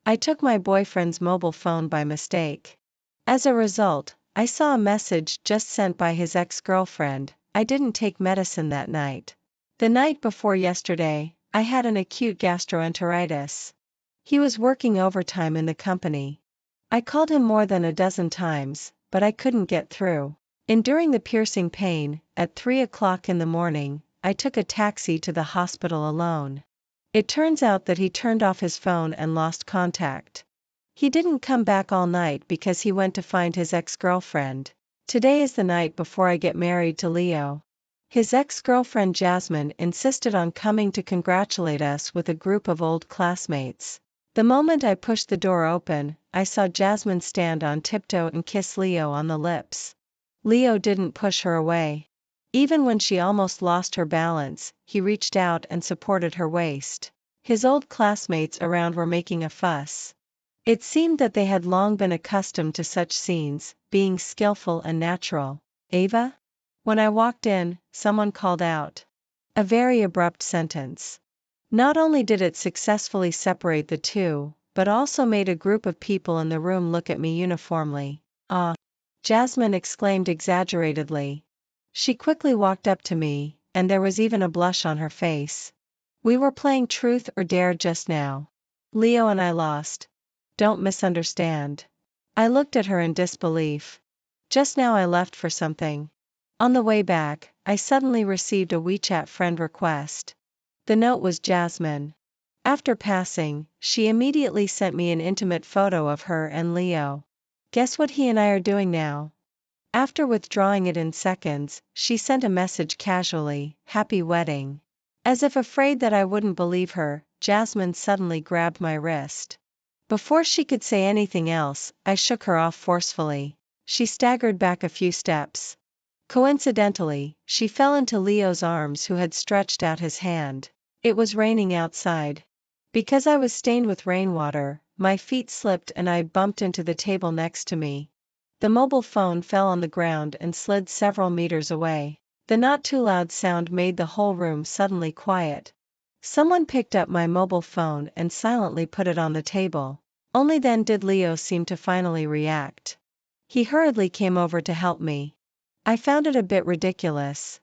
I took my boyfriend's mobile phone by mistake. As a result, I saw a message just sent by his ex-girlfriend. I didn't take medicine that night. The night before yesterday, I had an acute gastroenteritis. He was working overtime in the company. I called him more than a dozen times, but I couldn't get through. Enduring the piercing pain, at 3 o'clock in the morning, I took a taxi to the hospital alone. It turns out that he turned off his phone and lost contact. He didn't come back all night because he went to find his ex-girlfriend. Today is the night before I get married to Leo. His ex-girlfriend Jasmine insisted on coming to congratulate us with a group of old classmates. The moment I pushed the door open, I saw Jasmine stand on tiptoe and kiss Leo on the lips. Leo didn't push her away. Even when she almost lost her balance, he reached out and supported her waist. His old classmates around were making a fuss. It seemed that they had long been accustomed to such scenes, being skillful and natural. "Ava?" When I walked in, someone called out. A very abrupt sentence. Not only did it successfully separate the two, but also made a group of people in the room look at me uniformly. "Ah!" Jasmine exclaimed exaggeratedly. She quickly walked up to me, and there was even a blush on her face. "We were playing Truth or Dare just now. Leo and I lost. Don't misunderstand." I looked at her in disbelief. "Just now I left for something. On the way back, I suddenly received a WeChat friend request." The note was Jasmine. After passing, she immediately sent me an intimate photo of her and Leo. "Guess what he and I are doing now?" After withdrawing it in seconds, she sent a message casually, "Happy wedding." As if afraid that I wouldn't believe her, Jasmine suddenly grabbed my wrist. Before she could say anything else, I shook her off forcefully. She staggered back a few steps. Coincidentally, she fell into Leo's arms, who had stretched out his hand. It was raining outside. Because I was stained with rainwater, my feet slipped and I bumped into the table next to me. The mobile phone fell on the ground and slid several meters away. The not too loud sound made the whole room suddenly quiet. Someone picked up my mobile phone and silently put it on the table. Only then did Leo seem to finally react. He hurriedly came over to help me. I found it a bit ridiculous.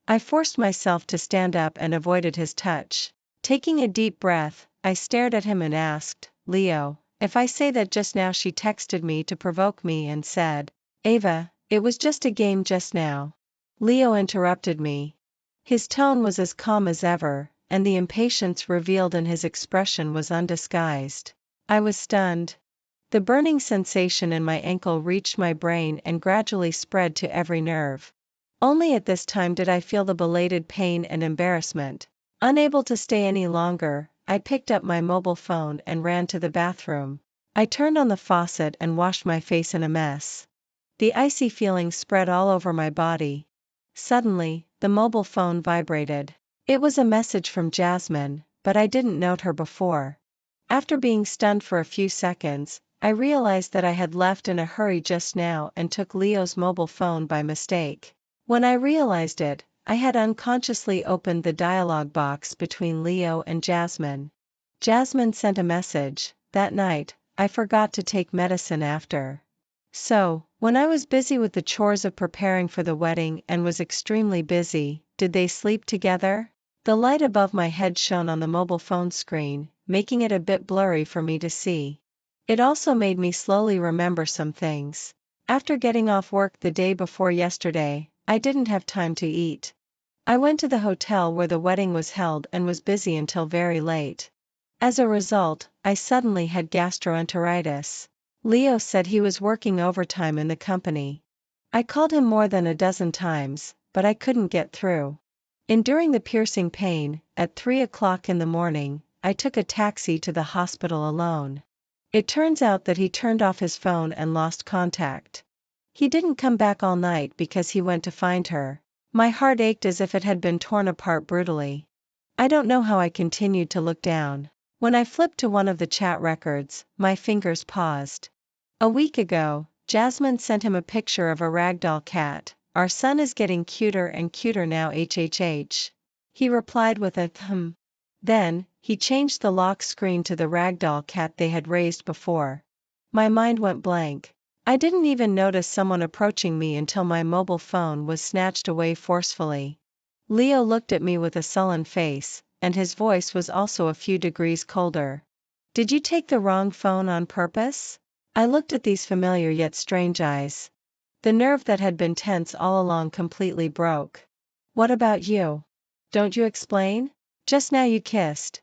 I forced myself to stand up and avoided his touch. Taking a deep breath, I stared at him and asked, "Leo, if I say that just now she texted me to provoke me and said, 'Ava, it was just a game just now.'" Leo interrupted me. His tone was as calm as ever, and the impatience revealed in his expression was undisguised. I was stunned. The burning sensation in my ankle reached my brain and gradually spread to every nerve. Only at this time did I feel the belated pain and embarrassment. Unable to stay any longer, I picked up my mobile phone and ran to the bathroom. I turned on the faucet and washed my face in a mess. The icy feeling spread all over my body. Suddenly, the mobile phone vibrated. It was a message from Jasmine, but I didn't note her before. After being stunned for a few seconds, I realized that I had left in a hurry just now and took Leo's mobile phone by mistake. When I realized it, I had unconsciously opened the dialogue box between Leo and Jasmine. Jasmine sent a message, "That night, I forgot to take medicine after. So, when I was busy with the chores of preparing for the wedding and was extremely busy, did they sleep together?" The light above my head shone on the mobile phone screen, making it a bit blurry for me to see. It also made me slowly remember some things. After getting off work the day before yesterday, I didn't have time to eat. I went to the hotel where the wedding was held and was busy until very late. As a result, I suddenly had gastroenteritis. Leo said he was working overtime in the company. I called him more than a dozen times, but I couldn't get through. Enduring the piercing pain, at 3 o'clock in the morning, I took a taxi to the hospital alone. It turns out that he turned off his phone and lost contact. He didn't come back all night because he went to find her. My heart ached as if it had been torn apart brutally. I don't know how I continued to look down. When I flipped to one of the chat records, my fingers paused. A week ago, Jasmine sent him a picture of a ragdoll cat. "Our son is getting cuter and cuter now, hhh." He replied with a "hmm." Then, he changed the lock screen to the ragdoll cat they had raised before. My mind went blank. I didn't even notice someone approaching me until my mobile phone was snatched away forcefully. Leo looked at me with a sullen face, and his voice was also a few degrees colder. Did you take the wrong phone on purpose? I looked at these familiar yet strange eyes. The nerve that had been tense all along completely broke. What about you? Don't you explain? Just now you kissed.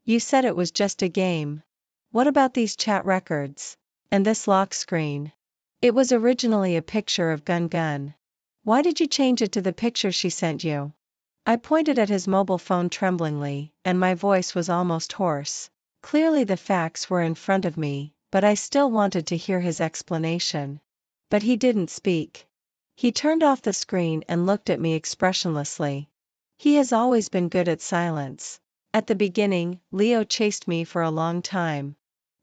You said it was just a game. What about these chat records? And this lock screen? It was originally a picture of Gun Gun. Why did you change it to the picture she sent you? I pointed at his mobile phone tremblingly, and my voice was almost hoarse. Clearly the facts were in front of me, but I still wanted to hear his explanation. But he didn't speak. He turned off the screen and looked at me expressionlessly. He has always been good at silence. At the beginning, Leo chased me for a long time.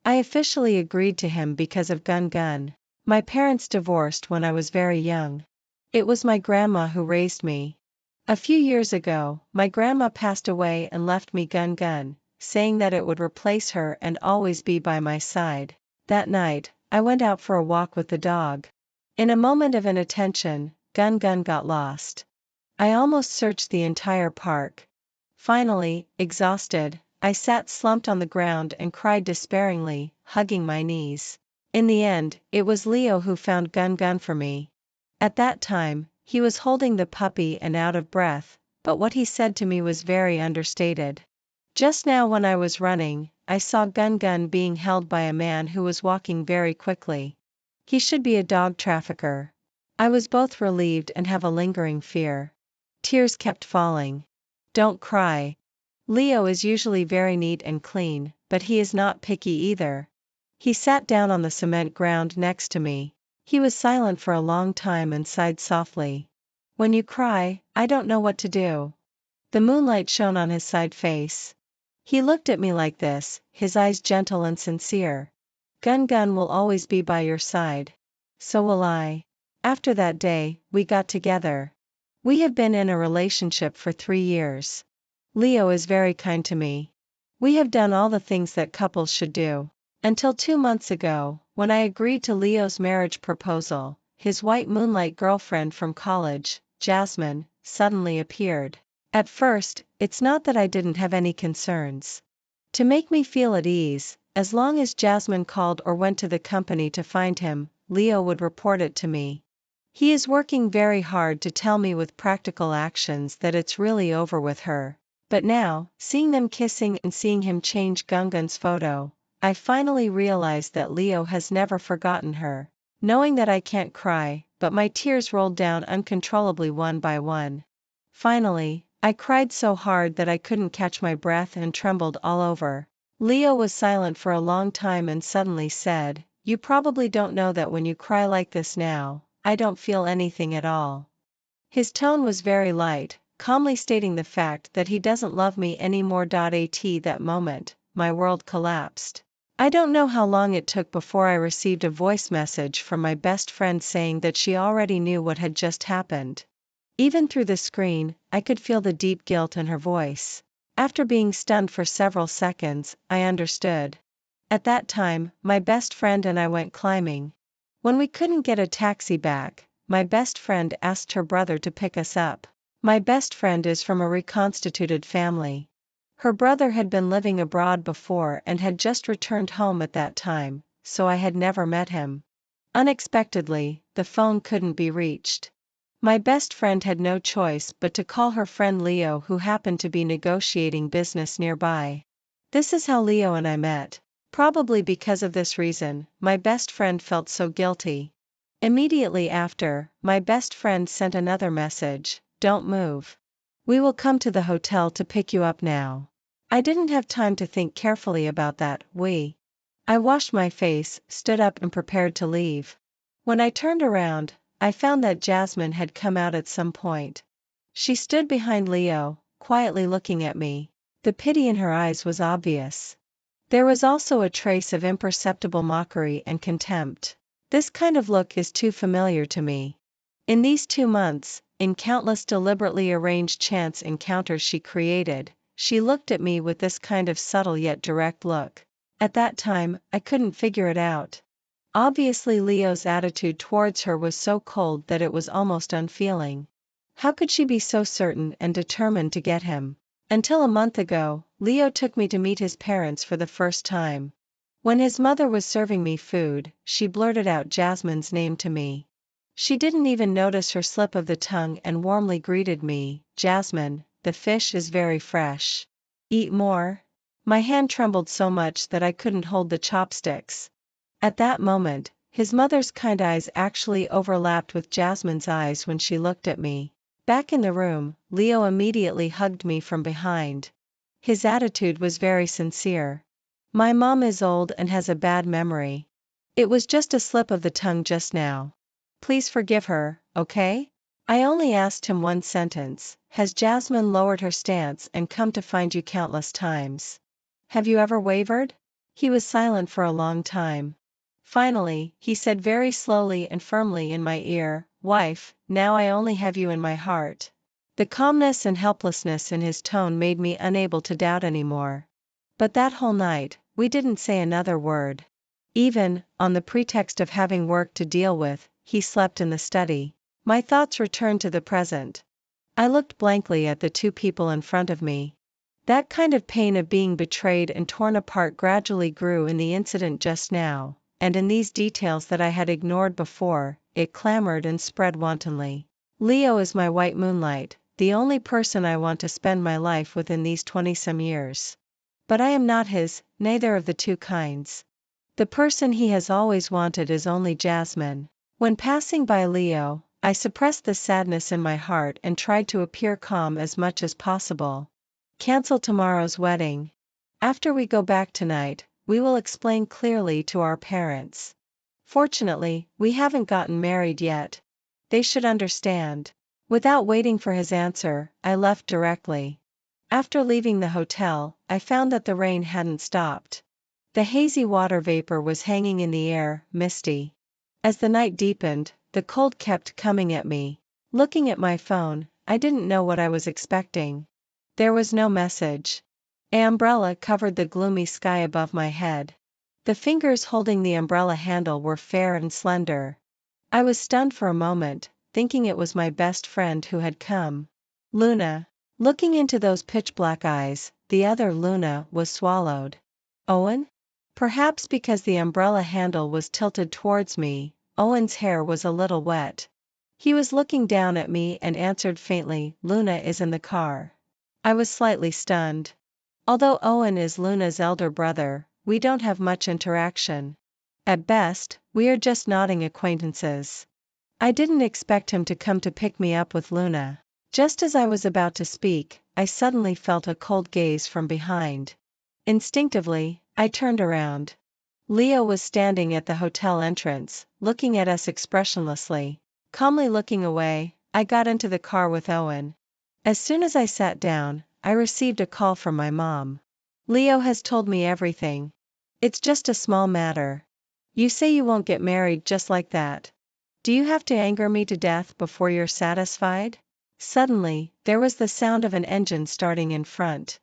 I officially agreed to him because of Gun Gun. My parents divorced when I was very young. It was my grandma who raised me. A few years ago, my grandma passed away and left me Gun Gun, saying that it would replace her and always be by my side. That night, I went out for a walk with the dog. In a moment of inattention, Gun Gun got lost. I almost searched the entire park. Finally, exhausted, I sat slumped on the ground and cried despairingly, hugging my knees. In the end, it was Leo who found Gun Gun for me. At that time, he was holding the puppy and out of breath, but what he said to me was very understated. Just now when I was running, I saw Gun Gun being held by a man who was walking very quickly. He should be a dog trafficker. I was both relieved and have a lingering fear. Tears kept falling. Don't cry. Leo is usually very neat and clean, but he is not picky either. He sat down on the cement ground next to me. He was silent for a long time and sighed softly. When you cry, I don't know what to do. The moonlight shone on his side face. He looked at me like this, his eyes gentle and sincere. Gun Gun will always be by your side. So will I. After that day, we got together. We have been in a relationship for 3 years. Leo is very kind to me. We have done all the things that couples should do. Until 2 months ago, when I agreed to Leo's marriage proposal, his white moonlight girlfriend from college, Jasmine, suddenly appeared. At first, it's not that I didn't have any concerns. To make me feel at ease, as long as Jasmine called or went to the company to find him, Leo would report it to me. He is working very hard to tell me with practical actions that it's really over with her. But now, seeing them kissing and seeing him change Gun Gun's photo, I finally realized that Leo has never forgotten her. Knowing that I can't cry, but my tears rolled down uncontrollably one by one. Finally, I cried so hard that I couldn't catch my breath and trembled all over. Leo was silent for a long time and suddenly said, "You probably don't know that when you cry like this now, I don't feel anything at all." His tone was very light, calmly stating the fact that he doesn't love me anymore. At that moment, my world collapsed. I don't know how long it took before I received a voice message from my best friend saying that she already knew what had just happened. Even through the screen, I could feel the deep guilt in her voice. After being stunned for several seconds, I understood. At that time, my best friend and I went climbing. When we couldn't get a taxi back, my best friend asked her brother to pick us up. My best friend is from a reconstituted family. Her brother had been living abroad before and had just returned home at that time, so I had never met him. Unexpectedly, the phone couldn't be reached. My best friend had no choice but to call her friend Leo, who happened to be negotiating business nearby. This is how Leo and I met. Probably because of this reason, my best friend felt so guilty. Immediately after, my best friend sent another message, "Don't move. We will come to the hotel to pick you up now." I didn't have time to think carefully about that. I washed my face, stood up and prepared to leave. When I turned around, I found that Jasmine had come out at some point. She stood behind Leo, quietly looking at me. The pity in her eyes was obvious. There was also a trace of imperceptible mockery and contempt. This kind of look is too familiar to me. In these 2 months, in countless deliberately arranged chance encounters she created, she looked at me with this kind of subtle yet direct look. At that time, I couldn't figure it out. Obviously Leo's attitude towards her was so cold that it was almost unfeeling. How could she be so certain and determined to get him? Until a month ago, Leo took me to meet his parents for the first time. When his mother was serving me food, she blurted out Jasmine's name to me. She didn't even notice her slip of the tongue and warmly greeted me, "Jasmine, the fish is very fresh. Eat more?" My hand trembled so much that I couldn't hold the chopsticks. At that moment, his mother's kind eyes actually overlapped with Jasmine's eyes when she looked at me. Back in the room, Leo immediately hugged me from behind. His attitude was very sincere. "My mom is old and has a bad memory. It was just a slip of the tongue just now. Please forgive her, okay?" I only asked him one sentence: "Has Jasmine lowered her stance and come to find you countless times? Have you ever wavered?" He was silent for a long time. Finally, he said very slowly and firmly in my ear, "Wife, now I only have you in my heart." The calmness and helplessness in his tone made me unable to doubt anymore. But that whole night, we didn't say another word. Even, on the pretext of having work to deal with, he slept in the study. My thoughts returned to the present. I looked blankly at the two people in front of me. That kind of pain of being betrayed and torn apart gradually grew in the incident just now, and in these details that I had ignored before, it clamored and spread wantonly. Leo is my white moonlight, the only person I want to spend my life with in these 20-some years. But I am not his, neither of the two kinds. The person he has always wanted is only Jasmine. When passing by Leo, I suppressed the sadness in my heart and tried to appear calm as much as possible. "Cancel tomorrow's wedding. After we go back tonight, we will explain clearly to our parents. Fortunately, we haven't gotten married yet. They should understand." Without waiting for his answer, I left directly. After leaving the hotel, I found that the rain hadn't stopped. The hazy water vapor was hanging in the air, misty. As the night deepened, the cold kept coming at me. Looking at my phone, I didn't know what I was expecting. There was no message. An umbrella covered the gloomy sky above my head. The fingers holding the umbrella handle were fair and slender. I was stunned for a moment, thinking it was my best friend who had come. Luna. Looking into those pitch-black eyes, the other Luna was swallowed. Owen? Perhaps because the umbrella handle was tilted towards me, Owen's hair was a little wet. He was looking down at me and answered faintly, "Luna is in the car." I was slightly stunned. Although Owen is Luna's elder brother, we don't have much interaction. At best, we are just nodding acquaintances. I didn't expect him to come to pick me up with Luna. Just as I was about to speak, I suddenly felt a cold gaze from behind. Instinctively, I turned around. Leo was standing at the hotel entrance, looking at us expressionlessly. Calmly looking away, I got into the car with Owen. As soon as I sat down, I received a call from my mom. "Leo has told me everything. It's just a small matter. You say you won't get married just like that. Do you have to anger me to death before you're satisfied?" Suddenly, there was the sound of an engine starting in front.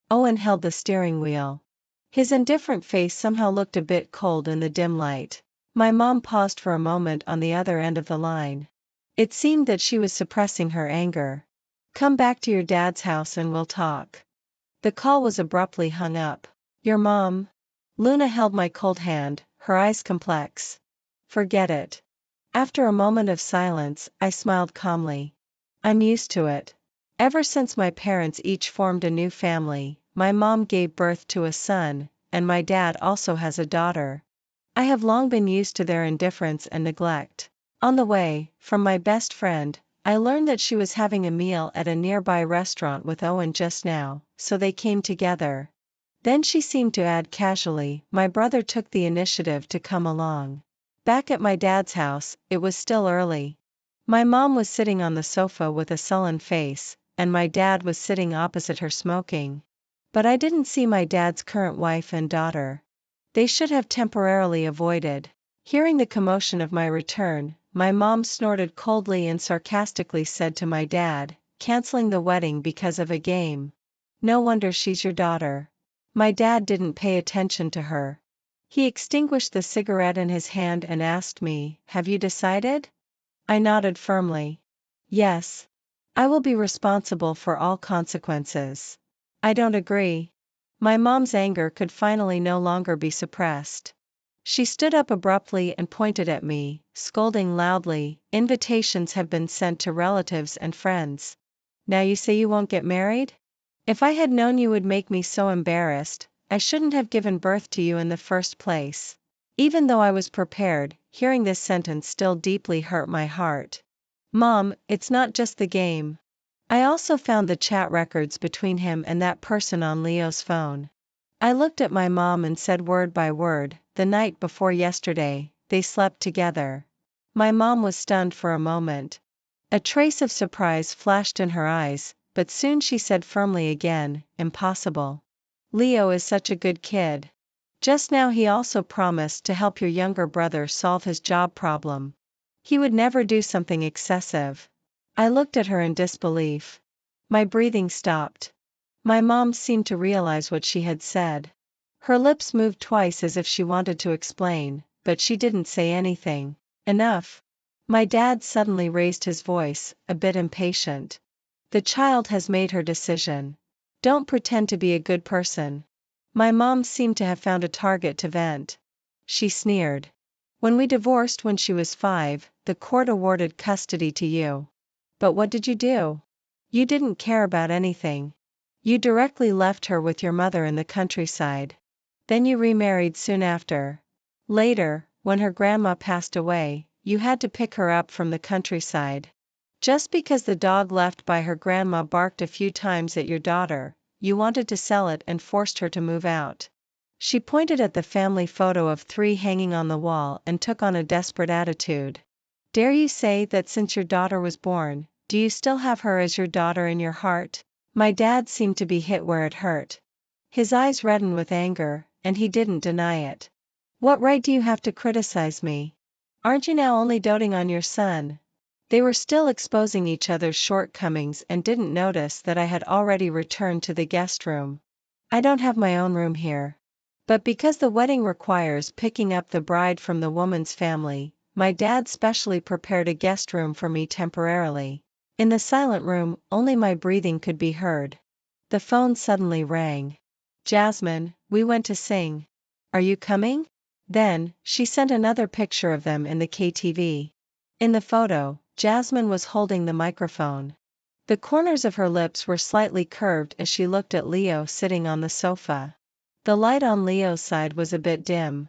Owen held the steering wheel. His indifferent face somehow looked a bit cold in the dim light. My mom paused for a moment on the other end of the line. It seemed that she was suppressing her anger. "Come back to your dad's house and we'll talk." The call was abruptly hung up. "Your mom?" Luna held my cold hand, her eyes complex. "Forget it." After a moment of silence, I smiled calmly. "I'm used to it. Ever since my parents each formed a new family, my mom gave birth to a son, and my dad also has a daughter. I have long been used to their indifference and neglect." On the way, from my best friend, I learned that she was having a meal at a nearby restaurant with Owen just now, so they came together. Then she seemed to add casually, "My brother took the initiative to come along." Back at my dad's house, it was still early. My mom was sitting on the sofa with a sullen face, and my dad was sitting opposite her smoking. But I didn't see my dad's current wife and daughter. They should have temporarily avoided. Hearing the commotion of my return, my mom snorted coldly and sarcastically said to my dad, "Canceling the wedding because of a game. No wonder she's your daughter. My dad didn't pay attention to her. He extinguished the cigarette in his hand and asked me, have you decided? I nodded firmly. Yes. I will be responsible for all consequences. I don't agree. My mom's anger could finally no longer be suppressed. She stood up abruptly and pointed at me, scolding loudly, invitations have been sent to relatives and friends. Now you say you won't get married? If I had known you would make me so embarrassed, I shouldn't have given birth to you in the first place. Even though I was prepared, hearing this sentence still deeply hurt my heart. Mom, it's not just the game. I also found the chat records between him and that person on Leo's phone. I looked at my mom and said word by word, the night before yesterday, they slept together. My mom was stunned for a moment. A trace of surprise flashed in her eyes, but soon she said firmly again, impossible. Leo is such a good kid. Just now he also promised to help your younger brother solve his job problem. He would never do something excessive. I looked at her in disbelief. My breathing stopped. My mom seemed to realize what she had said. Her lips moved twice as if she wanted to explain, but she didn't say anything. Enough. My dad suddenly raised his voice, a bit impatient. The child has made her decision. Don't pretend to be a good person. My mom seemed to have found a target to vent. She sneered. When we divorced when she was 5, the court awarded custody to you. But what did you do? You didn't care about anything. You directly left her with your mother in the countryside. Then you remarried soon after. Later, when her grandma passed away, you had to pick her up from the countryside. Just because the dog left by her grandma barked a few times at your daughter, you wanted to sell it and forced her to move out. She pointed at the family photo of 3 hanging on the wall and took on a desperate attitude. Dare you say that since your daughter was born, do you still have her as your daughter in your heart? My dad seemed to be hit where it hurt. His eyes reddened with anger, and he didn't deny it. What right do you have to criticize me? Aren't you now only doting on your son? They were still exposing each other's shortcomings and didn't notice that I had already returned to the guest room. I don't have my own room here. But because the wedding requires picking up the bride from the woman's family, my dad specially prepared a guest room for me temporarily. In the silent room, only my breathing could be heard. The phone suddenly rang. Jasmine, we went to sing. Are you coming? Then, she sent another picture of them in the KTV. In the photo, Jasmine was holding the microphone. The corners of her lips were slightly curved as she looked at Leo sitting on the sofa. The light on Leo's side was a bit dim.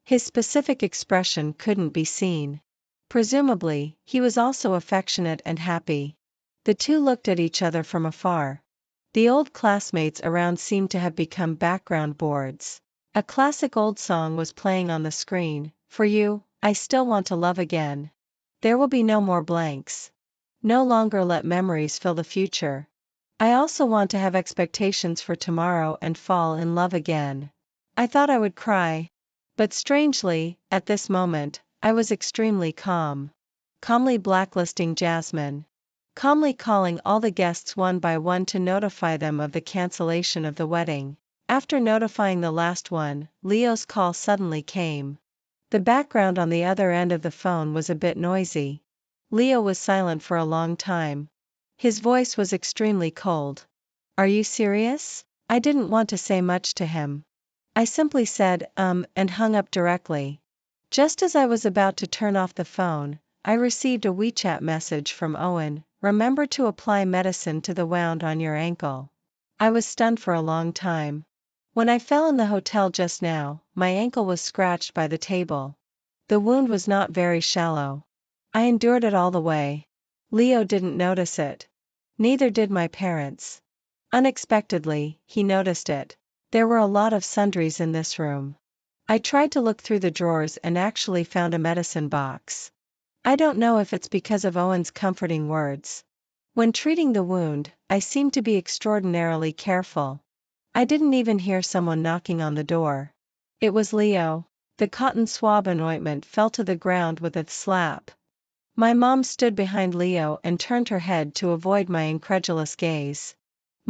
His specific expression couldn't be seen. Presumably, he was also affectionate and happy. The two looked at each other from afar. The old classmates around seemed to have become background boards. A classic old song was playing on the screen, For You, I Still Want to Love Again. There will be no more blanks. No longer let memories fill the future. I also want to have expectations for tomorrow and fall in love again. I thought I would cry. But strangely, at this moment, I was extremely calm. Calmly blacklisting Jasmine. Calmly calling all the guests one by one to notify them of the cancellation of the wedding. After notifying the last one, Leo's call suddenly came. The background on the other end of the phone was a bit noisy. Leo was silent for a long time. His voice was extremely cold. Are you serious? I didn't want to say much to him. I simply said, and hung up directly. Just as I was about to turn off the phone, I received a WeChat message from Owen, remember to apply medicine to the wound on your ankle. I was stunned for a long time. When I fell in the hotel just now, my ankle was scratched by the table. The wound was not very shallow. I endured it all the way. Leo didn't notice it. Neither did my parents. Unexpectedly, he noticed it. There were a lot of sundries in this room. I tried to look through the drawers and actually found a medicine box. I don't know if it's because of Owen's comforting words. When treating the wound, I seemed to be extraordinarily careful. I didn't even hear someone knocking on the door. It was Leo. The cotton swab and ointment fell to the ground with a slap. My mom stood behind Leo and turned her head to avoid my incredulous gaze.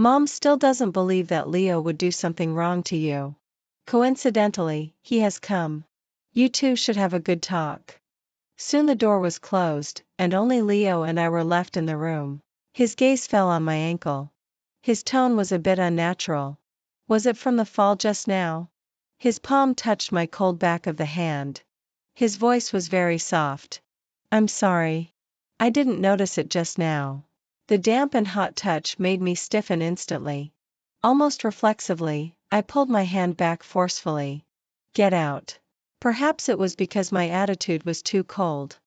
Mom still doesn't believe that Leo would do something wrong to you. Coincidentally, he has come. You two should have a good talk. Soon the door was closed, and only Leo and I were left in the room. His gaze fell on my ankle. His tone was a bit unnatural. Was it from the fall just now? His palm touched my cold back of the hand. His voice was very soft. I'm sorry. I didn't notice it just now. The damp and hot touch made me stiffen instantly. Almost reflexively, I pulled my hand back forcefully. Get out. Perhaps it was because my attitude was too cold.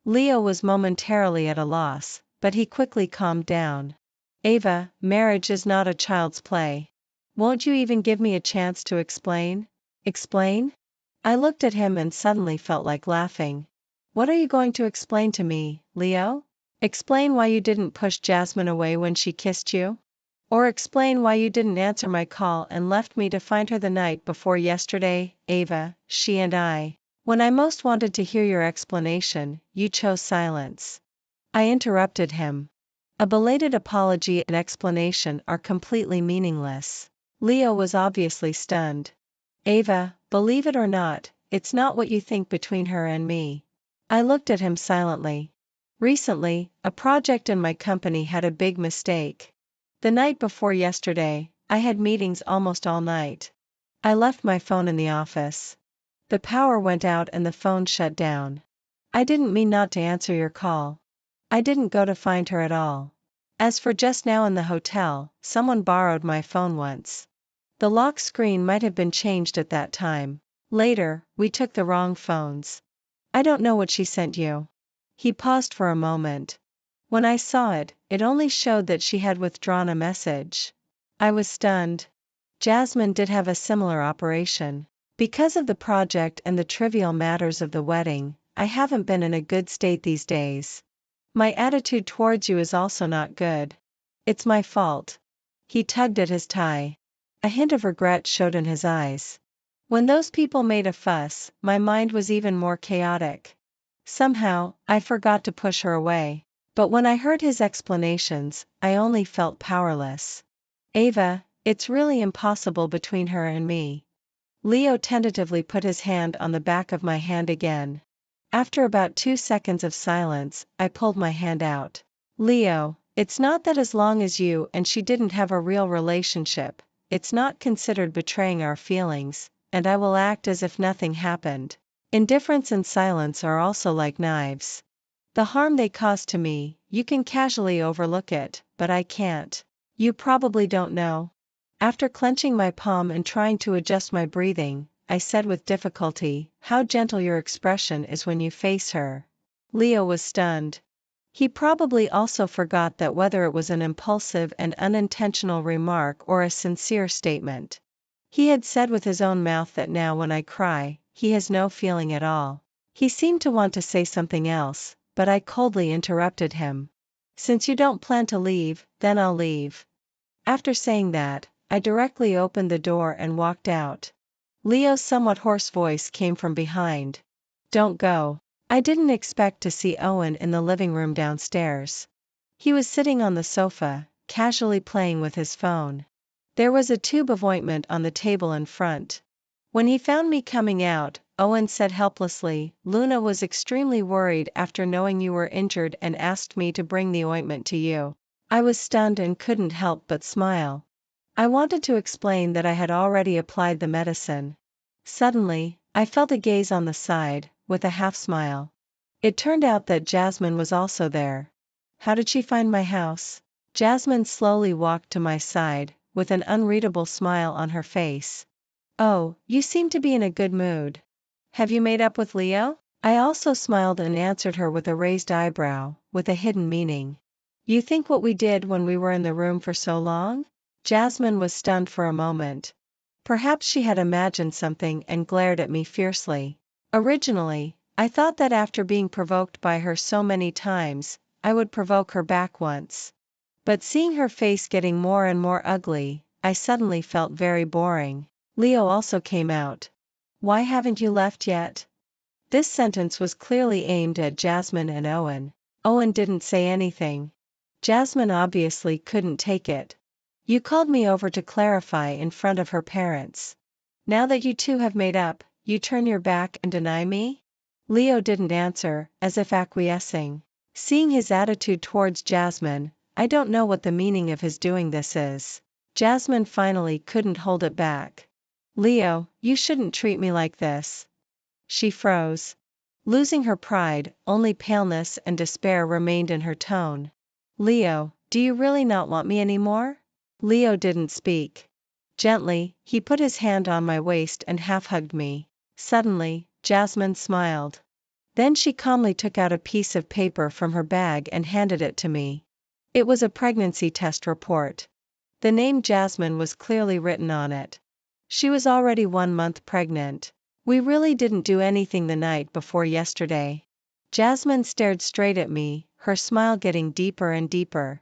Leo was momentarily at a loss, but he quickly calmed down. Ava, marriage is not a child's play. Won't you even give me a chance to explain? Explain? I looked at him and suddenly felt like laughing. What are you going to explain to me, Leo? Explain why you didn't push Jasmine away when she kissed you? Or explain why you didn't answer my call and left me to find her the night before yesterday, Ava, she and I. When I most wanted to hear your explanation, you chose silence. I interrupted him. A belated apology and explanation are completely meaningless. Leo was obviously stunned. Ava, believe it or not, it's not what you think between her and me. I looked at him silently. Recently, a project in my company had a big mistake. The night before yesterday, I had meetings almost all night. I left my phone in the office. The power went out and the phone shut down. I didn't mean not to answer your call. I didn't go to find her at all. As for just now in the hotel, someone borrowed my phone once. The lock screen might have been changed at that time. Later, we took the wrong phones. I don't know what she sent you. He paused for a moment. When I saw it, it only showed that she had withdrawn a message. I was stunned. Jasmine did have a similar operation. Because of the project and the trivial matters of the wedding, I haven't been in a good state these days. My attitude towards you is also not good. It's my fault. He tugged at his tie. A hint of regret showed in his eyes. When those people made a fuss, my mind was even more chaotic. Somehow, I forgot to push her away. But when I heard his explanations, I only felt powerless. Ava, it's really impossible between her and me. Leo tentatively put his hand on the back of my hand again. After about 2 seconds of silence, I pulled my hand out. Leo, it's not that as long as you and she didn't have a real relationship, it's not considered betraying our feelings, and I will act as if nothing happened. Indifference and silence are also like knives. The harm they cause to me, you can casually overlook it, but I can't. You probably don't know. After clenching my palm and trying to adjust my breathing, I said with difficulty, how gentle your expression is when you face her. Leo was stunned. He probably also forgot that whether it was an impulsive and unintentional remark or a sincere statement. He had said with his own mouth that now when I cry, he has no feeling at all. He seemed to want to say something else, but I coldly interrupted him. Since you don't plan to leave, then I'll leave. After saying that, I directly opened the door and walked out. Leo's somewhat hoarse voice came from behind. Don't go. I didn't expect to see Owen in the living room downstairs. He was sitting on the sofa, casually playing with his phone. There was a tube of ointment on the table in front. When he found me coming out, Owen said helplessly, Luna was extremely worried after knowing you were injured and asked me to bring the ointment to you. I was stunned and couldn't help but smile. I wanted to explain that I had already applied the medicine. Suddenly, I felt a gaze on the side, with a half smile. It turned out that Jasmine was also there. How did she find my house? Jasmine slowly walked to my side, with an unreadable smile on her face. Oh, you seem to be in a good mood. Have you made up with Leo? I also smiled and answered her with a raised eyebrow, with a hidden meaning. You think what we did when we were in the room for so long? Jasmine was stunned for a moment. Perhaps she had imagined something and glared at me fiercely. Originally, I thought that after being provoked by her so many times, I would provoke her back once. But seeing her face getting more and more ugly, I suddenly felt very boring. Leo also came out. Why haven't you left yet? This sentence was clearly aimed at Jasmine and Owen. Owen didn't say anything. Jasmine obviously couldn't take it. You called me over to clarify in front of her parents. Now that you two have made up, you turn your back and deny me? Leo didn't answer, as if acquiescing. Seeing his attitude towards Jasmine, I don't know what the meaning of his doing this is. Jasmine finally couldn't hold it back. Leo, you shouldn't treat me like this. She froze. Losing her pride, only paleness and despair remained in her tone. Leo, do you really not want me anymore? Leo didn't speak. Gently, he put his hand on my waist and half-hugged me. Suddenly, Jasmine smiled. Then she calmly took out a piece of paper from her bag and handed it to me. It was a pregnancy test report. The name Jasmine was clearly written on it. She was already 1 month pregnant. We really didn't do anything the night before yesterday. Jasmine stared straight at me, her smile getting deeper and deeper.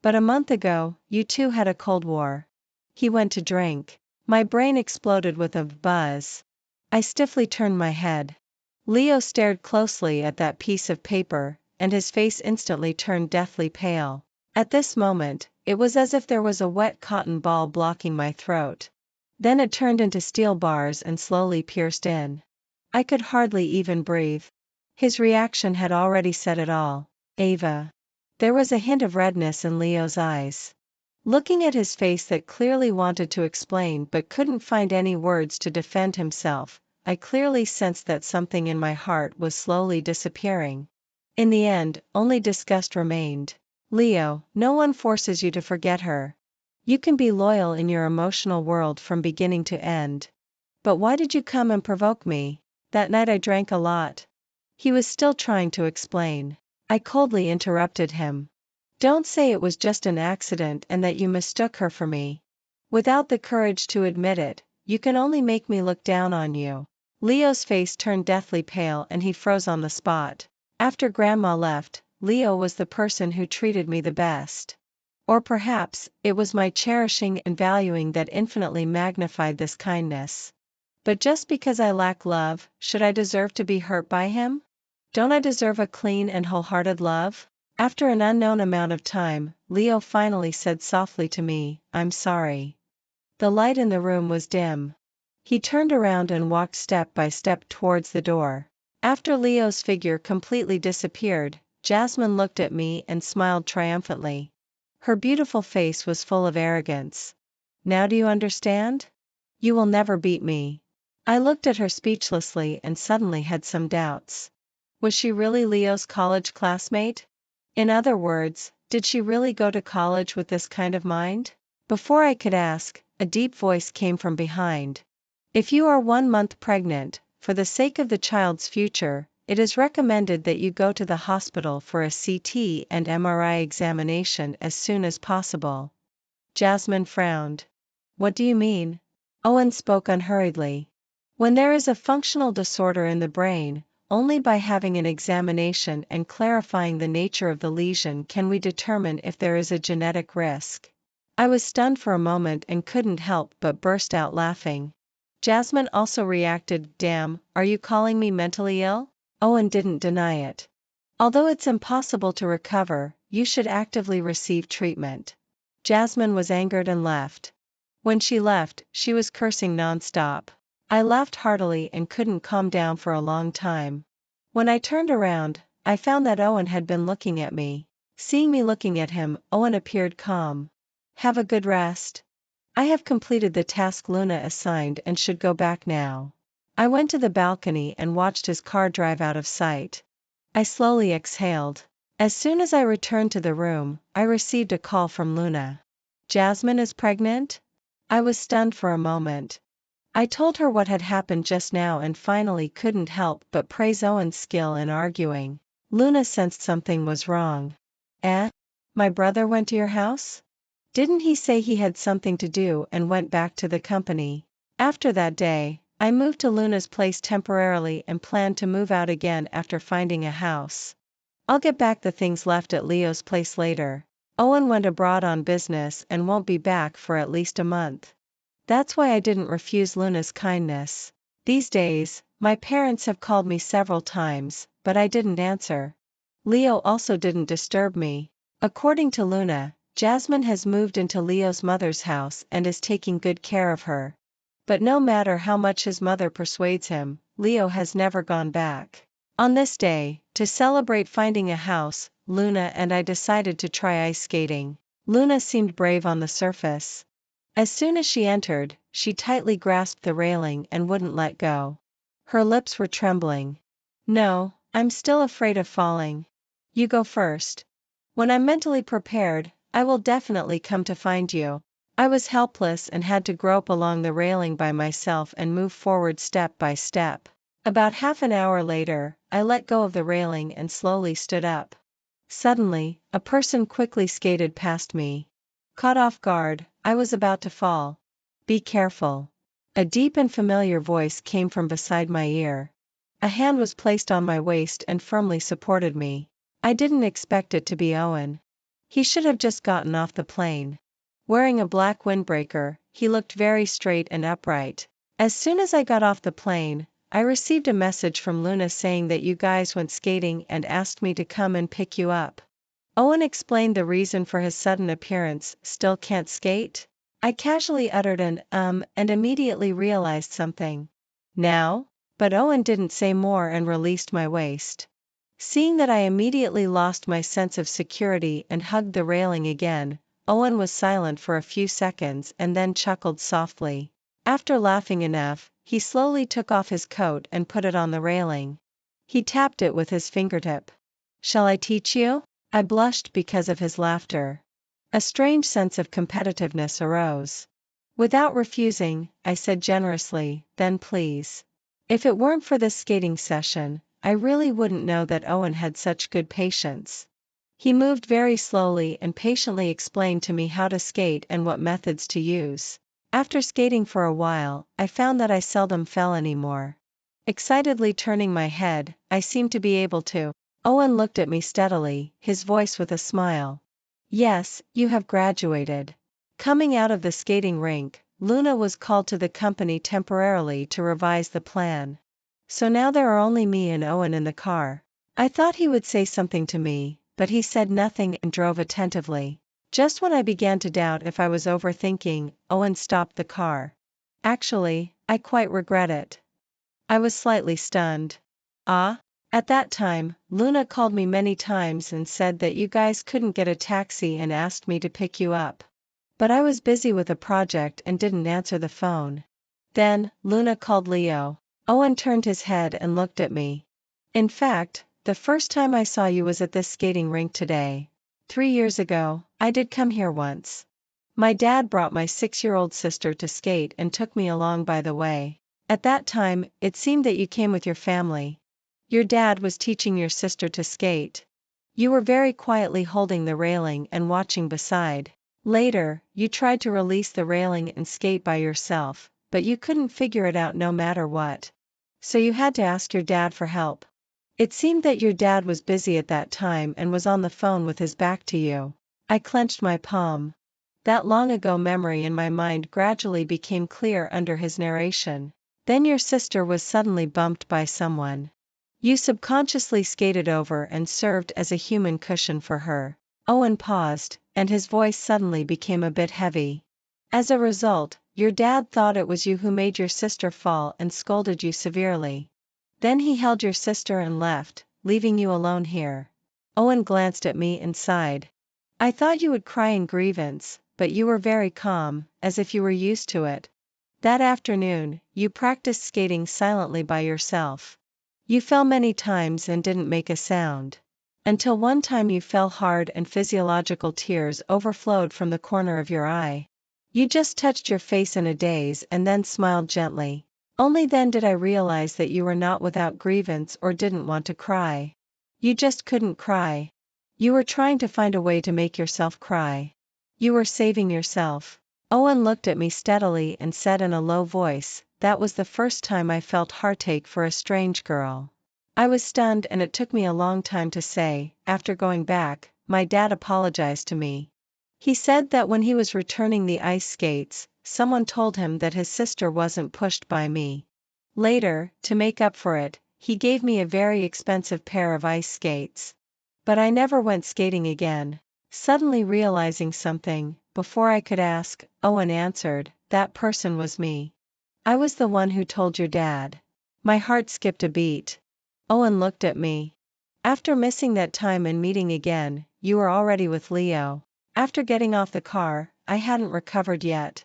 But a month ago, you two had a Cold War. He went to drink. My brain exploded with a buzz. I stiffly turned my head. Leo stared closely at that piece of paper, and his face instantly turned deathly pale. At this moment, it was as if there was a wet cotton ball blocking my throat. Then it turned into steel bars and slowly pierced in. I could hardly even breathe. His reaction had already said it all. Ava. There was a hint of redness in Leo's eyes. Looking at his face that clearly wanted to explain but couldn't find any words to defend himself, I clearly sensed that something in my heart was slowly disappearing. In the end, only disgust remained. Leo, no one forces you to forget her. You can be loyal in your emotional world from beginning to end. But why did you come and provoke me? That night I drank a lot. He was still trying to explain. I coldly interrupted him. Don't say it was just an accident and that you mistook her for me. Without the courage to admit it, you can only make me look down on you. Leo's face turned deathly pale and he froze on the spot. After Grandma left, Leo was the person who treated me the best. Or perhaps, it was my cherishing and valuing that infinitely magnified this kindness. But just because I lack love, should I deserve to be hurt by him? Don't I deserve a clean and wholehearted love? After an unknown amount of time, Leo finally said softly to me, I'm sorry. The light in the room was dim. He turned around and walked step by step towards the door. After Leo's figure completely disappeared, Jasmine looked at me and smiled triumphantly. Her beautiful face was full of arrogance. Now do you understand? You will never beat me. I looked at her speechlessly and suddenly had some doubts. Was she really Leo's college classmate? In other words, did she really go to college with this kind of mind? Before I could ask, a deep voice came from behind. If you are 1 month pregnant, for the sake of the child's future, it is recommended that you go to the hospital for a CT and MRI examination as soon as possible. Jasmine frowned. What do you mean? Owen spoke unhurriedly. When there is a functional disorder in the brain, only by having an examination and clarifying the nature of the lesion can we determine if there is a genetic risk. I was stunned for a moment and couldn't help but burst out laughing. Jasmine also reacted, damn, are you calling me mentally ill? Owen didn't deny it. Although it's impossible to recover, you should actively receive treatment. Jasmine was angered and left. When she left, she was cursing non-stop. I laughed heartily and couldn't calm down for a long time. When I turned around, I found that Owen had been looking at me. Seeing me looking at him, Owen appeared calm. Have a good rest. I have completed the task Luna assigned and should go back now. I went to the balcony and watched his car drive out of sight. I slowly exhaled. As soon as I returned to the room, I received a call from Luna. Jasmine is pregnant? I was stunned for a moment. I told her what had happened just now and finally couldn't help but praise Owen's skill in arguing. Luna sensed something was wrong. Eh? My brother went to your house? Didn't he say he had something to do and went back to the company? After that day, I moved to Luna's place temporarily and planned to move out again after finding a house. I'll get back the things left at Leo's place later. Owen went abroad on business and won't be back for at least a month. That's why I didn't refuse Luna's kindness. These days, my parents have called me several times, but I didn't answer. Leo also didn't disturb me. According to Luna, Jasmine has moved into Leo's mother's house and is taking good care of her. But no matter how much his mother persuades him, Leo has never gone back. On this day, to celebrate finding a house, Luna and I decided to try ice skating. Luna seemed brave on the surface. As soon as she entered, she tightly grasped the railing and wouldn't let go. Her lips were trembling. "No, I'm still afraid of falling. You go first. When I'm mentally prepared, I will definitely come to find you." I was helpless and had to grope along the railing by myself and move forward step by step. About half an hour later, I let go of the railing and slowly stood up. Suddenly, a person quickly skated past me. Caught off guard, I was about to fall. "Be careful." A deep and familiar voice came from beside my ear. A hand was placed on my waist and firmly supported me. I didn't expect it to be Owen. He should have just gotten off the plane. Wearing a black windbreaker, he looked very straight and upright. As soon as I got off the plane, I received a message from Luna saying that you guys went skating and asked me to come and pick you up. Owen explained the reason for his sudden appearance. "Still can't skate?" I casually uttered an and immediately realized something. "Now?" But Owen didn't say more and released my waist. Seeing that I immediately lost my sense of security and hugged the railing again, Owen was silent for a few seconds and then chuckled softly. After laughing enough, he slowly took off his coat and put it on the railing. He tapped it with his fingertip. "Shall I teach you?" I blushed because of his laughter. A strange sense of competitiveness arose. Without refusing, I said generously, "Then please." If it weren't for this skating session, I really wouldn't know that Owen had such good patience. He moved very slowly and patiently explained to me how to skate and what methods to use. After skating for a while, I found that I seldom fell anymore. Excitedly turning my head, I seemed to be able to. Owen looked at me steadily, his voice with a smile. "Yes, you have graduated." Coming out of the skating rink, Luna was called to the company temporarily to revise the plan. So now there are only me and Owen in the car. I thought he would say something to me, but he said nothing and drove attentively. Just when I began to doubt if I was overthinking, Owen stopped the car. "Actually, I quite regret it." I was slightly stunned. "Ah?" At that time, Luna called me many times and said that you guys couldn't get a taxi and asked me to pick you up. But I was busy with a project and didn't answer the phone. Then, Luna called Leo. Owen turned his head and looked at me. "In fact, the first time I saw you was at this skating rink today. 3 years ago, I did come here once. My dad brought my 6-year-old sister to skate and took me along by the way. At that time, it seemed that you came with your family. Your dad was teaching your sister to skate. You were very quietly holding the railing and watching beside. Later, you tried to release the railing and skate by yourself, but you couldn't figure it out no matter what. So you had to ask your dad for help. It seemed that your dad was busy at that time and was on the phone with his back to you." I clenched my palm. That long ago memory in my mind gradually became clear under his narration. "Then your sister was suddenly bumped by someone. You subconsciously skated over and served as a human cushion for her." Owen paused, and his voice suddenly became a bit heavy. "As a result, your dad thought it was you who made your sister fall and scolded you severely. Then he held your sister and left, leaving you alone here." Owen glanced at me and sighed. "I thought you would cry in grievance, but you were very calm, as if you were used to it. That afternoon, you practiced skating silently by yourself. You fell many times and didn't make a sound. Until one time you fell hard and physiological tears overflowed from the corner of your eye. You just touched your face in a daze and then smiled gently. Only then did I realize that you were not without grievance or didn't want to cry. You just couldn't cry. You were trying to find a way to make yourself cry. You were saving yourself." Owen looked at me steadily and said in a low voice, "That was the first time I felt heartache for a strange girl." I was stunned and it took me a long time to say. After going back, my dad apologized to me. He said that when he was returning the ice skates, someone told him that his sister wasn't pushed by me. Later, to make up for it, he gave me a very expensive pair of ice skates. But I never went skating again. Suddenly realizing something, before I could ask, Owen answered, "That person was me. I was the one who told your dad." My heart skipped a beat. Owen looked at me. "After missing that time and meeting again, you were already with Leo. After getting off the car, I hadn't recovered yet.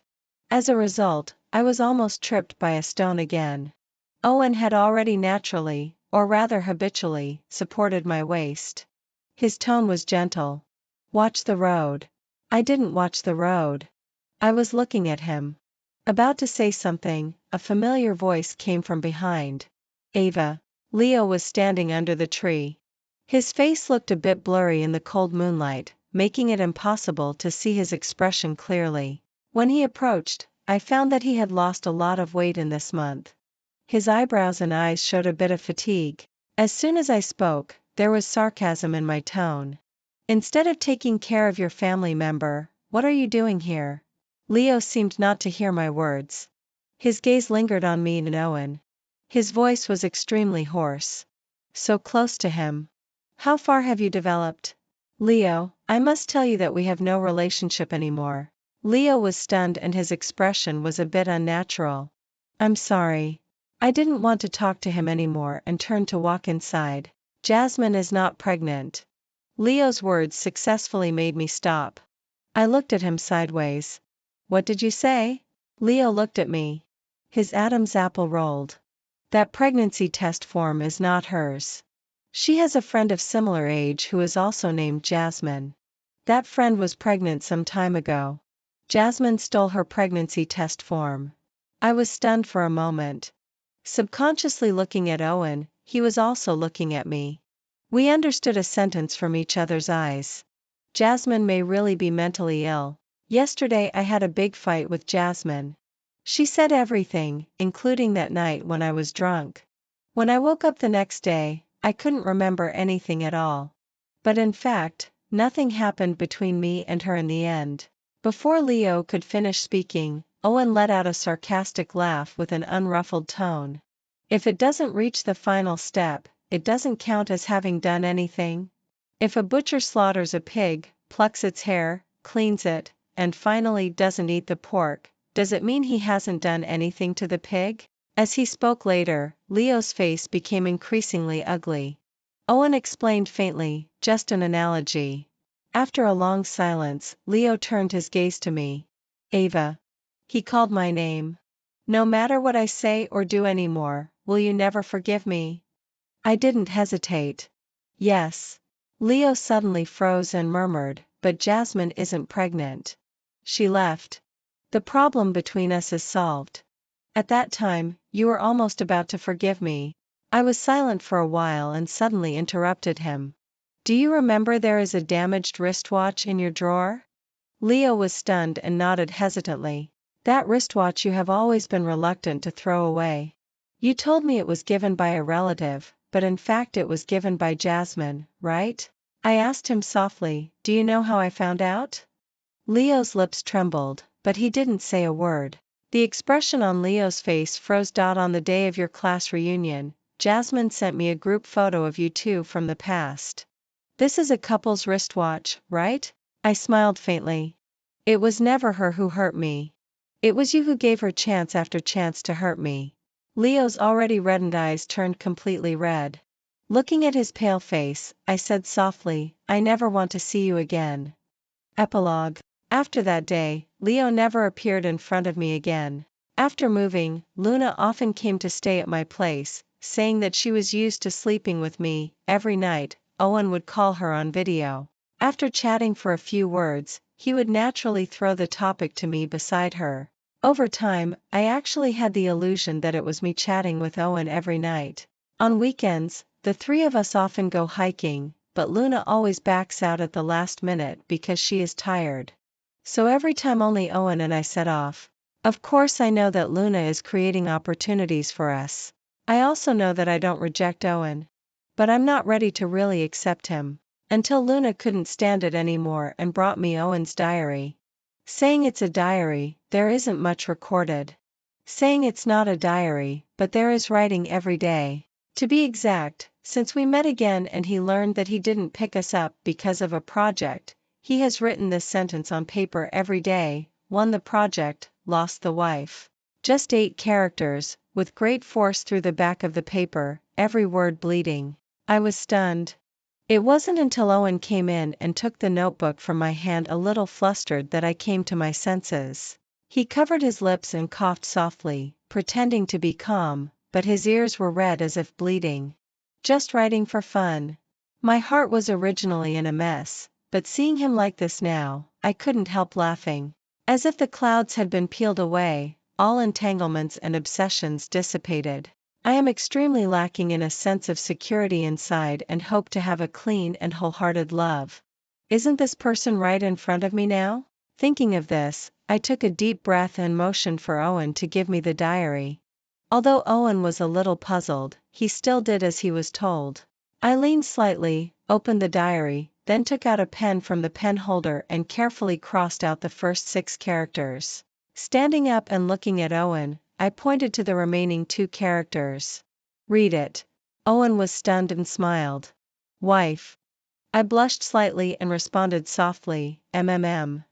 As a result, I was almost tripped by a stone again." Owen had already naturally, or rather habitually, supported my waist. His tone was gentle. "Watch the road." I didn't watch the road. I was looking at him. About to say something, a familiar voice came from behind. "Ava." Leo was standing under the tree. His face looked a bit blurry in the cold moonlight, making it impossible to see his expression clearly. When he approached, I found that he had lost a lot of weight in this month. His eyebrows and eyes showed a bit of fatigue. As soon as I spoke, there was sarcasm in my tone. "Instead of taking care of your family member, what are you doing here?" Leo seemed not to hear my words. His gaze lingered on me and Owen. His voice was extremely hoarse. "So close to him. How far have you developed?" "Leo, I must tell you that we have no relationship anymore." Leo was stunned and his expression was a bit unnatural. "I'm sorry." I didn't want to talk to him anymore and turned to walk inside. "Jasmine is not pregnant." Leo's words successfully made me stop. I looked at him sideways. "What did you say?" Leo looked at me. His Adam's apple rolled. "That pregnancy test form is not hers. She has a friend of similar age who is also named Jasmine. That friend was pregnant some time ago. Jasmine stole her pregnancy test form." I was stunned for a moment. Subconsciously looking at Owen, he was also looking at me. We understood a sentence from each other's eyes. Jasmine may really be mentally ill. Yesterday I had a big fight with Jasmine. She said everything, including that night when I was drunk. When I woke up the next day, I couldn't remember anything at all. But in fact, nothing happened between me and her in the end. Before Leo could finish speaking, Owen let out a sarcastic laugh with an unruffled tone. "If it doesn't reach the final step, it doesn't count as having done anything? If a butcher slaughters a pig, plucks its hair, cleans it, and finally doesn't eat the pork, does it mean he hasn't done anything to the pig?" As he spoke later, Leo's face became increasingly ugly. Owen explained faintly, "Just an analogy." After a long silence, Leo turned his gaze to me. "Ava." He called my name. "No matter what I say or do anymore, will you never forgive me?" I didn't hesitate. "Yes." Leo suddenly froze and murmured, "But Jasmine isn't pregnant. She left. The problem between us is solved. At that time, you were almost about to forgive me." I was silent for a while and suddenly interrupted him. "Do you remember there is a damaged wristwatch in your drawer?" Leo was stunned and nodded hesitantly. "That wristwatch you have always been reluctant to throw away. You told me it was given by a relative, but in fact it was given by Jasmine, right?" I asked him softly, "Do you know how I found out?" Leo's lips trembled, but he didn't say a word. The expression on Leo's face froze. "On the day of your class reunion, Jasmine sent me a group photo of you two from the past. This is a couple's wristwatch, right?" I smiled faintly. "It was never her who hurt me. It was you who gave her chance after chance to hurt me." Leo's already reddened eyes turned completely red. Looking at his pale face, I said softly, "I never want to see you again." Epilogue. After that day, Leo never appeared in front of me again. After moving, Luna often came to stay at my place, saying that she was used to sleeping with me. Every night, Owen would call her on video. After chatting for a few words, he would naturally throw the topic to me beside her. Over time, I actually had the illusion that it was me chatting with Owen every night. On weekends, the three of us often go hiking, but Luna always backs out at the last minute because she is tired. So every time only Owen and I set off. Of course I know that Luna is creating opportunities for us. I also know that I don't reject Owen. But I'm not ready to really accept him. Until Luna couldn't stand it anymore and brought me Owen's diary. Saying it's a diary, there isn't much recorded. Saying it's not a diary, but there is writing every day. To be exact, since we met again and he learned that he didn't pick us up because of a project, He has written this sentence on paper every day, won the project, lost the wife. Just 8 characters, with great force through the back of the paper, every word bleeding. I was stunned. It wasn't until Owen came in and took the notebook from my hand a little flustered that I came to my senses. He covered his lips and coughed softly, pretending to be calm, but his ears were red as if bleeding. Just writing for fun. My heart was originally in a mess, but seeing him like this now, I couldn't help laughing. As if the clouds had been peeled away, all entanglements and obsessions dissipated. I am extremely lacking in a sense of security inside and hope to have a clean and wholehearted love. Isn't this person right in front of me now? Thinking of this, I took a deep breath and motioned for Owen to give me the diary. Although Owen was a little puzzled, he still did as he was told. I leaned slightly, opened the diary, then took out a pen from the pen holder and carefully crossed out the first 6 characters. Standing up and looking at Owen, I pointed to the remaining 2 characters. Read it. Owen was stunned and smiled. Wife. I blushed slightly and responded softly, MMM.